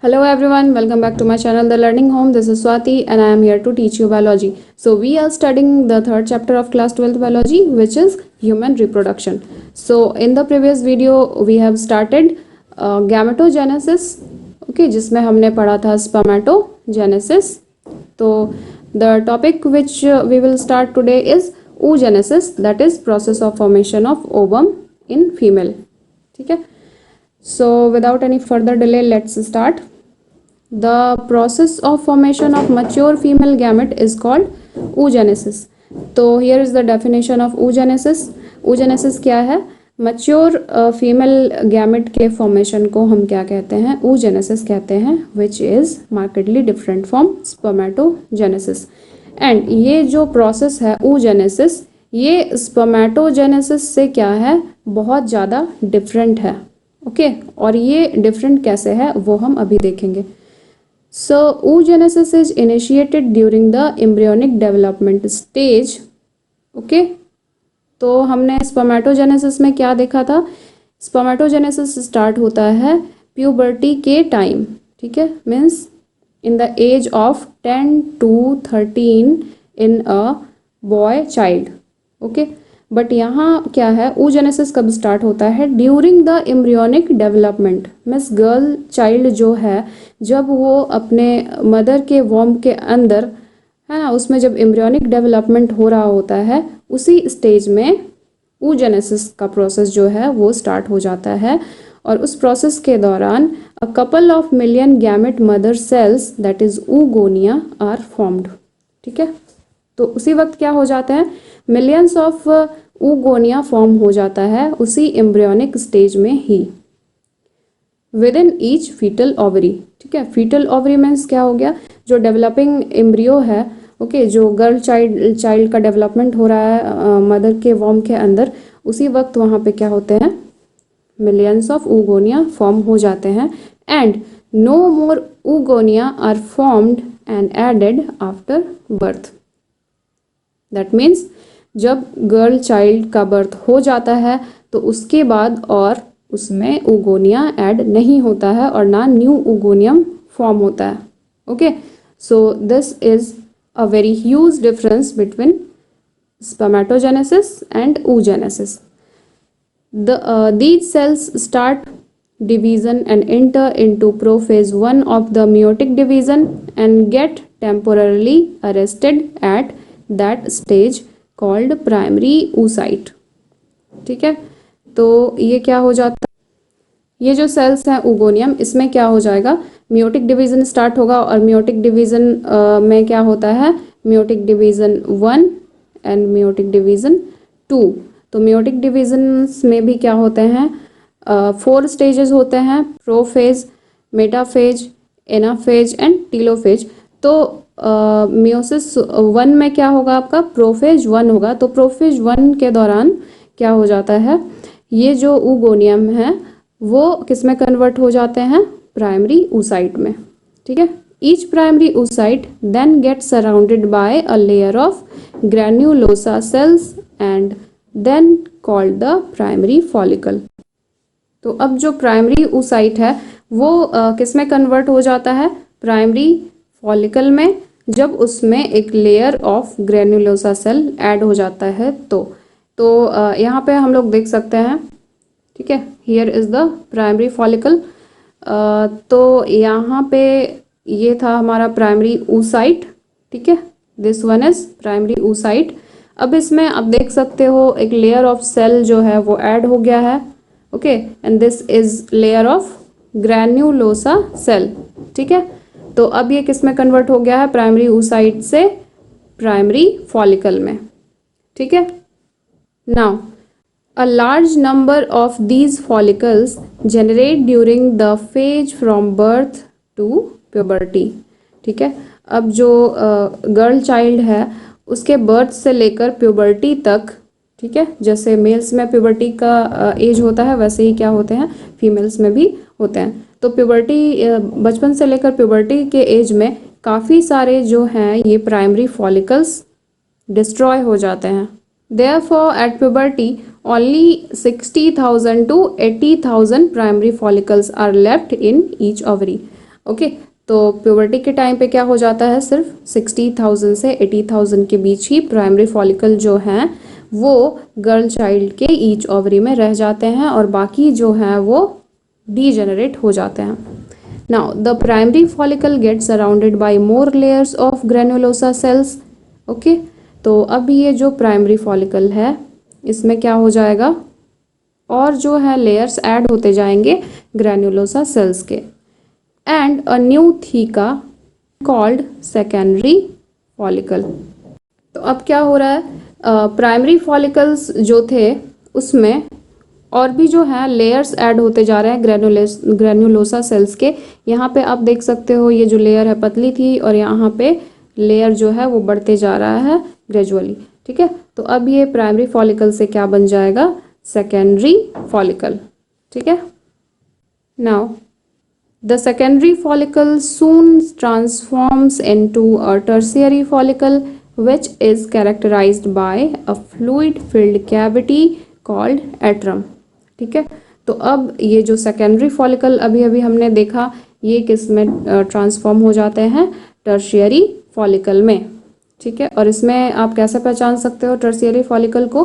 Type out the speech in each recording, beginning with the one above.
Hello everyone, welcome back to my channel The Learning Home. This is Swati and I am here to teach you biology. So we are studying the third chapter of class 12th biology, which is human reproduction. So in the previous video we have started gametogenesis, okay, जिसमें हमने पढ़ा था spermatogenesis. तो the topic which we will start today is oogenesis, that is process of formation of ovum in female. ठीक है. So without any further delay, let's start. The process of formation of mature female gamete is called oogenesis. तो here is the definition of oogenesis. oogenesis क्या है? Mature female gamete के formation को हम क्या कहते हैं? oogenesis कहते हैं, which is markedly different from spermatogenesis. And ये जो process है oogenesis, ये spermatogenesis से क्या है? बहुत ज़्यादा different है. ओके और ये डिफरेंट कैसे है वो हम अभी देखेंगे. सो oogenesis is initiated during the embryonic development stage. Okay तो हमने स्पर्मेटोजेनेसिस में क्या देखा था? स्पर्मेटोजेनेसिस स्टार्ट होता है प्यूबर्टी के टाइम. ठीक है, means in the age of 10 to 13 in a boy child. Okay but यहाँ क्या है, oogenesis कब स्टार्ट होता है? During the embryonic development. Means girl child जो है जब वो अपने मदर के वॉर्म के अंदर है ना, उसमें जब एम्ब्रियोनिक डेवलपमेंट हो रहा होता है उसी स्टेज में oogenesis का प्रोसेस जो है वो स्टार्ट हो जाता है. और उस प्रोसेस के दौरान a couple of million gamete mother cells that is oogonia are formed. ठीक है, तो उसी वक्त क्या हो जाता है, मिलियंस ऑफ oogonia फॉर्म हो जाता है उसी एम्ब्रियोनिक स्टेज में ही within each foetal ovary. ठीक है, फीटल ओवरी मीन्स क्या हो गया, जो डेवलपिंग एम्ब्रियो है. ओके जो गर्ल चाइल्ड का डेवलपमेंट हो रहा है मदर के वॉर्म के अंदर, उसी वक्त वहाँ पे क्या होते हैं, मिलियंस ऑफ oogonia फॉर्म हो जाते हैं. And no more oogonia are formed and added after birth. That means जब गर्ल चाइल्ड का बर्थ हो जाता है तो उसके बाद और उसमें oogonia ऐड नहीं होता है और ना न्यू ओगोनियम फॉर्म होता है. Okay so this is a very huge difference between spermatogenesis and oogenesis. These cells start division and enter into prophase 1 of the meiotic division and get temporarily arrested at that stage called primary oocyte. ठीक है, तो ये क्या हो जाता है, ये जो सेल्स हैं oogonia, इसमें क्या हो जाएगा, मियोटिक डिवीजन स्टार्ट होगा. और मियोटिक डिवीजन में क्या होता है, meiotic division 1 and meiotic division 2. तो मियोटिक डिवीजन्स में भी क्या होते हैं, 4 स्टेजेस होते हैं, prophase, metaphase, anaphase and telophase. तो मियोसिस 1 में क्या होगा, आपका प्रोफेज 1 होगा. तो प्रोफेज 1 के दौरान क्या हो जाता है, ये जो oogonia है वो किस में कन्वर्ट हो जाते हैं, प्राइमरी oocyte में. ठीक है, each primary oocyte then get surrounded by a layer of granulosa cells and then called the primary follicle. तो अब जो प्राइमरी oocyte है वो किस में कन्वर्ट हो जाता है, प्राइमरी फॉलिकल में, जब उसमें एक layer of granulosa cell add हो जाता है. तो यहाँ पे हम लोग देख सकते हैं. ठीक है, here is the primary follicle. तो यहाँ पे ये था हमारा प्राइमरी oocyte. ठीक है, this one is primary oocyte. अब इसमें आप देख सकते हो एक लेयर ऑफ सेल जो है वो ऐड हो गया है. Okay and this is layer of granulosa cell. ठीक है, तो अब ये किस में कन्वर्ट हो गया है, प्राइमरी oocyte से प्राइमरी फॉलिकल में. ठीक है, now a large number of these follicles generate during the phase from birth to puberty. ठीक है, अब जो गर्ल चाइल्ड है उसके बर्थ से लेकर प्यूबर्टी तक, ठीक है, जैसे मेल्स में प्यूबर्टी का एज होता है वैसे ही क्या होते हैं, फीमेल्स में भी होते हैं. तो प्यूबर्टी बचपन से लेकर प्यूबर्टी के एज में काफ़ी सारे जो हैं ये प्राइमरी फॉलिकल्स डिस्ट्रॉय हो जाते हैं. Therefore, at puberty, only 60,000 to 80,000 primary follicles are left in each ovary. Okay, तो प्यूबर्टी के टाइम पे क्या हो जाता है, सिर्फ 60,000 से 80,000 के बीच ही प्राइमरी फॉलिकल जो हैं वो गर्ल चाइल्ड के ईच ओवरी में रह जाते हैं और बाकी जो हैं वो डीजेनरेट हो जाते हैं. Now the primary follicle gets surrounded by more layers of granulosa cells. Okay, तो अब ये जो प्राइमरी फॉलिकल है इसमें क्या हो जाएगा, और जो है लेयर्स ऐड होते जाएंगे ग्रेनुलोसा सेल्स के. And a new theca called secondary follicle. तो अब क्या हो रहा है, प्राइमरी फॉलिकल्स जो थे उसमें और भी जो है लेयर्स ऐड होते जा रहे हैं ग्रेनुलोसा सेल्स के. यहाँ पे आप देख सकते हो ये जो लेयर है पतली थी और यहाँ पे लेयर जो है वो बढ़ते जा रहा है ग्रेजुअली. ठीक है, तो अब ये प्राइमरी फॉलिकल से क्या बन जाएगा, सेकेंडरी फॉलिकल. ठीक है, now the secondary follicle soon transforms into a tertiary follicle which is characterized by a fluid filled cavity called atrum. ठीक है, तो अब ये जो सेकेंडरी फॉलिकल अभी अभी हमने देखा ये किस में ट्रांसफॉर्म हो जाते हैं, टर्शियरी फॉलिकल में. ठीक है, और इसमें आप कैसे पहचान सकते हो टर्शियरी फॉलिकल को,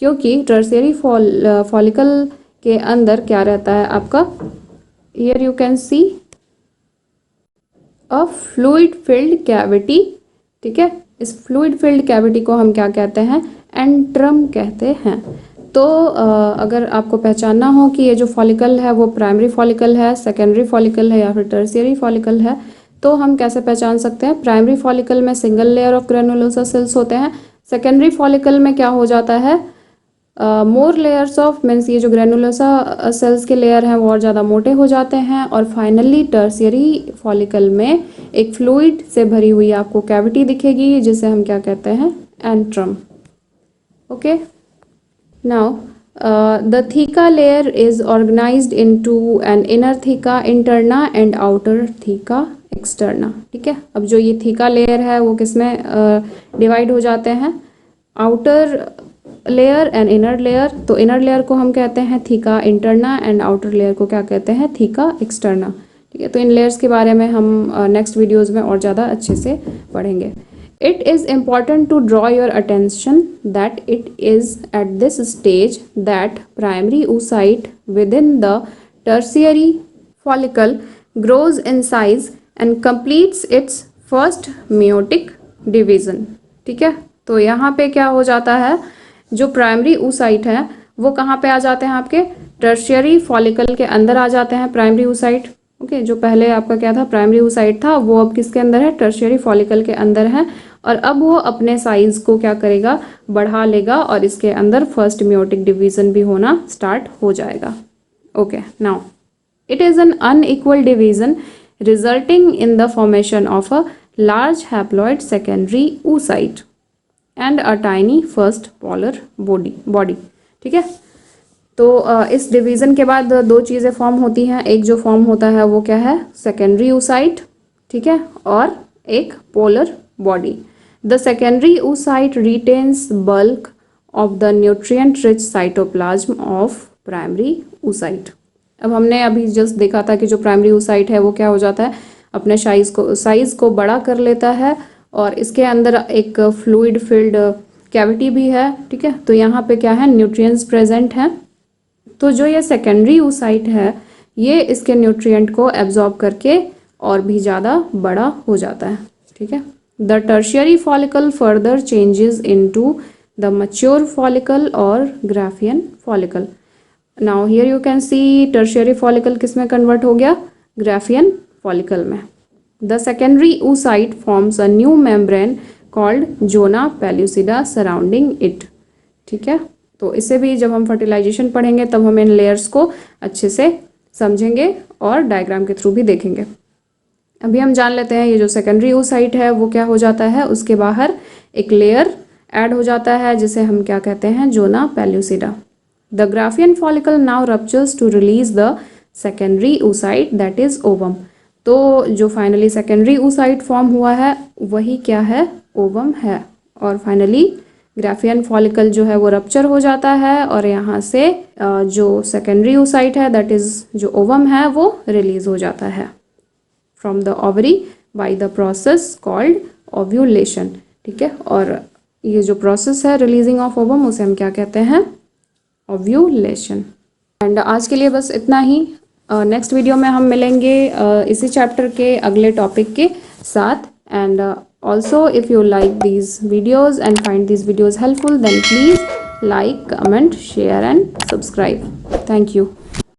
क्योंकि टर्शियरी फॉलिकल के अंदर क्या रहता है आपका, here you can see a fluid filled cavity. ठीक है, इस fluid filled cavity को हम क्या कहते हैं, एंट्रम कहते हैं. तो अगर आपको पहचानना हो कि ये जो फॉलिकल है वो प्राइमरी फॉलिकल है, सेकेंडरी फॉलिकल है या फिर टर्शियरी फॉलिकल है, तो हम कैसे पहचान सकते हैं. प्राइमरी फॉलिकल में single layer of granulosa sales होते हैं. सेकेंडरी फॉलिकल में क्या हो जाता है, मोर लेयर्स ऑफ मीन्स ये जो ग्रेनुलोसा सेल्स के लेयर हैं वो और ज़्यादा मोटे हो जाते हैं. और फाइनली टर्शियरी फॉलिकल में एक फ्लूइड से भरी हुई आपको कैविटी दिखेगी जिसे हम क्या कहते हैं, antrum. Okay, now the theca layer is organised into an inner theca interna and outer theca externa. ठीक है, अब जो ये थीका लेयर है वो किसमें डिवाइड हो जाते हैं, outer layer and inner layer. तो इनर लेयर को हम कहते हैं theca interna and outer layer को क्या कहते हैं, थीका एक्सटर्ना. ठीक है, तो इन लेयर्स के बारे में हम नेक्स्ट वीडियोस में और ज़्यादा अच्छे से पढ़ेंगे. It is important to draw your attention that it is at this stage that primary oocyte within the tertiary follicle grows in size and completes its first meiotic division. ठीक है, तो यहाँ पे क्या हो जाता है, जो प्राइमरी oocyte है वो कहाँ पे आ जाते हैं, आपके टर्शियरी फॉलिकल के अंदर आ जाते हैं प्राइमरी oocyte. ओके, जो पहले आपका क्या था, प्राइमरी oocyte था, वो अब किसके अंदर है, टर्शियरी फॉलिकल के अंदर है. और अब वो अपने साइज को क्या करेगा, बढ़ा लेगा और इसके अंदर फर्स्ट मियोटिक डिवीजन भी होना स्टार्ट हो जाएगा. Okay, now it is an unequal division resulting in the formation of a large haploid secondary oocyte and a tiny first polar body. ठीक है, तो इस डिवीज़न के बाद दो चीज़ें फॉर्म होती हैं. एक जो फॉर्म होता है वो क्या है, सेकेंडरी oocyte. ठीक है, और एक polar body. The secondary oocyte retains bulk of the nutrient rich cytoplasm of primary oocyte. अब हमने अभी जस्ट देखा था कि जो प्राइमरी oocyte है वो क्या हो जाता है, अपने साइज को बड़ा कर लेता है और इसके अंदर एक फ्लूइड फिल्ड कैविटी भी है. ठीक है, तो यहाँ पे क्या है, न्यूट्रिएंट्स प्रेजेंट हैं. तो जो ये सेकेंडरी oocyte है ये इसके न्यूट्रिएंट को एब्जॉर्ब करके और भी ज़्यादा बड़ा हो जाता है. ठीक है, the tertiary follicle further changes into the mature follicle और Graafian follicle. Now here you can see tertiary follicle किस में कन्वर्ट हो गया, ग्राफियन फॉलिकल में. The secondary oocyte forms a new membrane called zona pellucida surrounding it. ठीक है, तो इसे भी जब हम फर्टिलाइजेशन पढ़ेंगे तब हम इन लेयर्स को अच्छे से समझेंगे और डायग्राम के थ्रू भी देखेंगे. अभी हम जान लेते हैं ये जो सेकेंडरी oocyte है वो क्या हो जाता है, उसके बाहर एक लेयर ऐड हो जाता है जिसे हम क्या कहते हैं, zona pellucida. The Graafian follicle now ruptures to release the secondary oocyte that is ovum. तो जो फाइनली सेकेंडरी oocyte फॉर्म हुआ है वही क्या है, ओवम है. और फाइनली ग्राफियन फॉलिकल जो है वो रप्चर हो जाता है और यहाँ से जो सेकेंडरी oocyte है दैट इज जो ओवम है वो रिलीज हो जाता है from the ovary by the process called ovulation. ठीक है, और ये जो प्रोसेस है रिलीजिंग ऑफ ओवम उसे हम क्या कहते हैं, ओव्यूलेशन। एंड आज के लिए बस इतना ही। नेक्स्ट वीडियो में हम मिलेंगे इसी चैप्टर के अगले टॉपिक के साथ। And also if you like these videos and find these videos helpful then please like, comment, share and subscribe. Thank you.